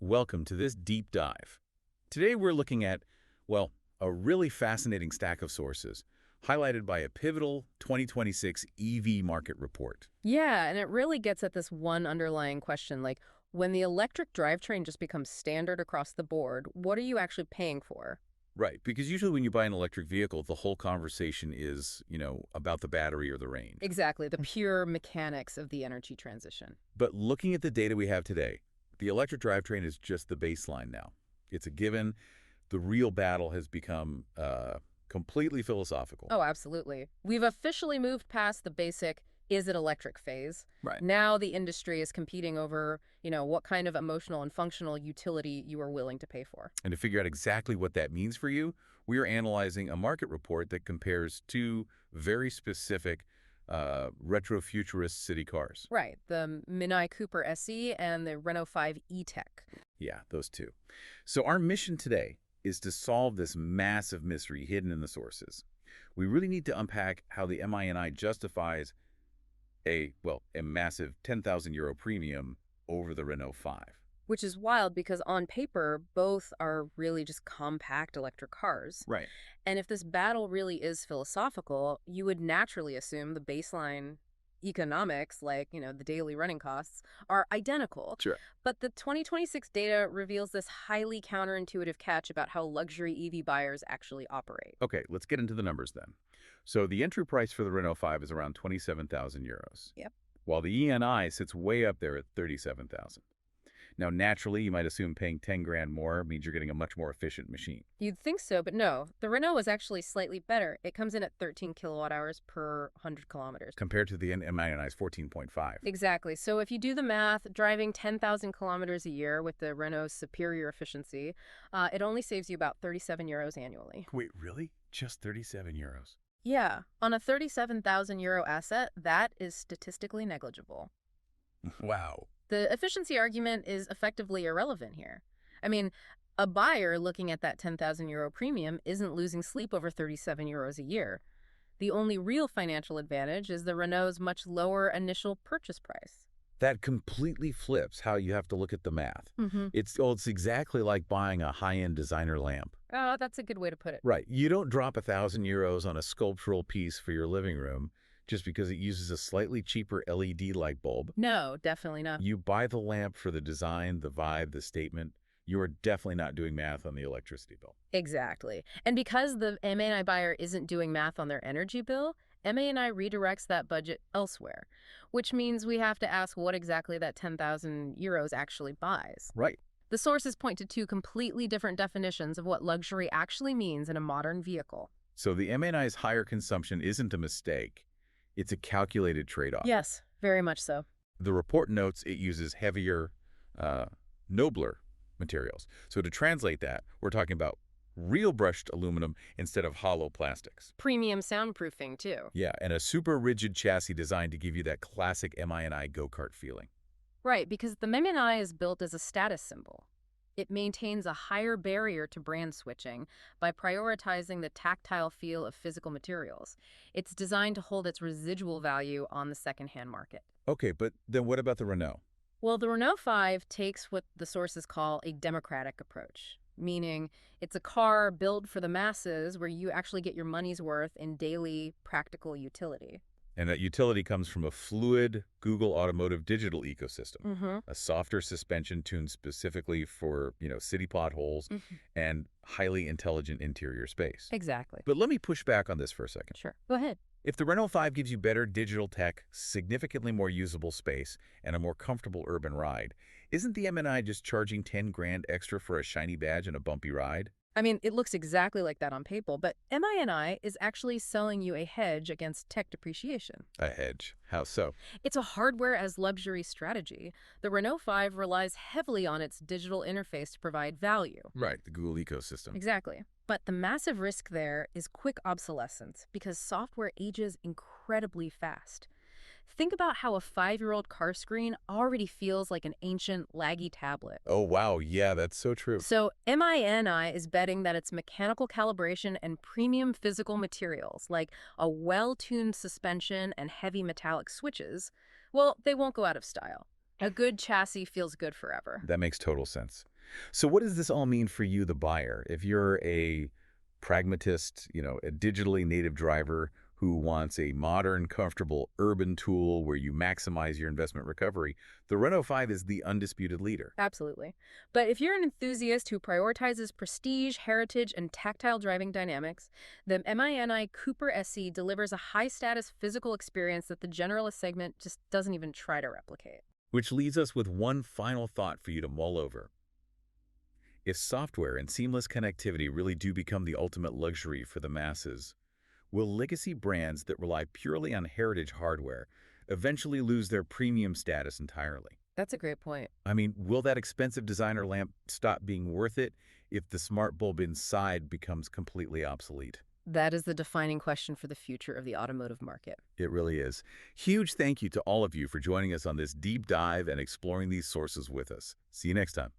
welcome to this deep dive. Today we're looking at, well, a really fascinating stack of sources, highlighted by a pivotal 2026 EV market report. Yeah, and it really gets at this one underlying question, like, when the electric drivetrain just becomes standard across the board, what are you actually paying for? Right, because usually when you buy an electric vehicle, the whole conversation is, about the battery or the range. Exactly, the pure mechanics of the energy transition. But looking at the data we have today, the electric drivetrain is just the baseline now. It's a given. The real battle has become completely philosophical. Oh, absolutely. We've officially moved past the basic, is it electric phase? Right. Now the industry is competing over, what kind of emotional and functional utility you are willing to pay for. And to figure out exactly what that means for you, we are analyzing a market report that compares two very specific retro-futurist city cars. Right, the Mini Cooper SE and the Renault 5 E-Tech. Yeah, those two. So our mission today is to solve this massive mystery hidden in the sources. We really need to unpack how the MINI justifies a massive €10,000 premium over the Renault 5. Which is wild because on paper, both are really just compact electric cars. Right. And if this battle really is philosophical, you would naturally assume the baseline economics, like, the daily running costs, are identical. Sure. But the 2026 data reveals this highly counterintuitive catch about how luxury EV buyers actually operate. Okay, let's get into the numbers then. So the entry price for the Renault 5 is around €27,000. Yep. While the ENI sits way up there at $37,000. Now, naturally, you might assume paying 10 grand more means you're getting a much more efficient machine. You'd think so, but no. The Renault is actually slightly better. It comes in at 13 kilowatt hours per 100 kilometers. Compared to the MINI's 14.5. Exactly. So if you do the math, driving 10,000 kilometers a year with the Renault's superior efficiency, it only saves you about €37 annually. Wait, really? Just €37? Yeah. On a €37,000 asset, that is statistically negligible. Wow. The efficiency argument is effectively irrelevant here. I mean, a buyer looking at that €10,000 premium isn't losing sleep over €37 a year. The only real financial advantage is the Renault's much lower initial purchase price. That completely flips how you have to look at the math. It's exactly like buying a high-end designer lamp. Oh, that's a good way to put it. Right. You don't drop €1,000 on a sculptural piece for your living room just because it uses a slightly cheaper LED light bulb. No, definitely not. You buy the lamp for the design, the vibe, the statement. You are definitely not doing math on the electricity bill. Exactly. And because the MANI buyer isn't doing math on their energy bill, MANI redirects that budget elsewhere, which means we have to ask what exactly that €10,000 actually buys. Right. The sources point to two completely different definitions of what luxury actually means in a modern vehicle. So the MANI's higher consumption isn't a mistake. It's a calculated trade-off. Yes, very much so. The report notes it uses heavier, nobler materials. So to translate that, we're talking about real brushed aluminum instead of hollow plastics. Premium soundproofing, too. Yeah, and a super rigid chassis designed to give you that classic MINI go-kart feeling. Right, because the MANI is built as a status symbol. It maintains a higher barrier to brand switching by prioritizing the tactile feel of physical materials. It's designed to hold its residual value on the secondhand market. Okay, but then what about the Renault? Well, the Renault 5 takes what the sources call a democratic approach, meaning it's a car built for the masses where you actually get your money's worth in daily practical utility. And that utility comes from a fluid Google Automotive digital ecosystem, a softer suspension tuned specifically for, city potholes and highly intelligent interior space. Exactly. But let me push back on this for a second. Sure. Go ahead. If the Renault 5 gives you better digital tech, significantly more usable space, and a more comfortable urban ride, isn't the MNI just charging 10 grand extra for a shiny badge and a bumpy ride? I mean, it looks exactly like that on paper, but MINI is actually selling you a hedge against tech depreciation. A hedge? How so? It's a hardware as luxury strategy. The Renault 5 relies heavily on its digital interface to provide value. Right, the Google ecosystem. Exactly. But the massive risk there is quick obsolescence because software ages incredibly fast. Think about how a 5-year-old car screen already feels like an ancient, laggy tablet. Oh, wow. Yeah, that's so true. So MINI is betting that its mechanical calibration and premium physical materials, like a well-tuned suspension and heavy metallic switches, well, they won't go out of style. A good chassis feels good forever. That makes total sense. So what does this all mean for you, the buyer? If you're a pragmatist, a digitally native driver who wants a modern, comfortable urban tool where you maximize your investment recovery, the Renault 5 is the undisputed leader. Absolutely. But if you're an enthusiast who prioritizes prestige, heritage, and tactile driving dynamics, the MINI Cooper SE delivers a high-status physical experience that the generalist segment just doesn't even try to replicate. Which leaves us with one final thought for you to mull over. If software and seamless connectivity really do become the ultimate luxury for the masses, will legacy brands that rely purely on heritage hardware eventually lose their premium status entirely? That's a great point. I mean, will that expensive designer lamp stop being worth it if the smart bulb inside becomes completely obsolete? That is the defining question for the future of the automotive market. It really is. Huge thank you to all of you for joining us on this deep dive and exploring these sources with us. See you next time.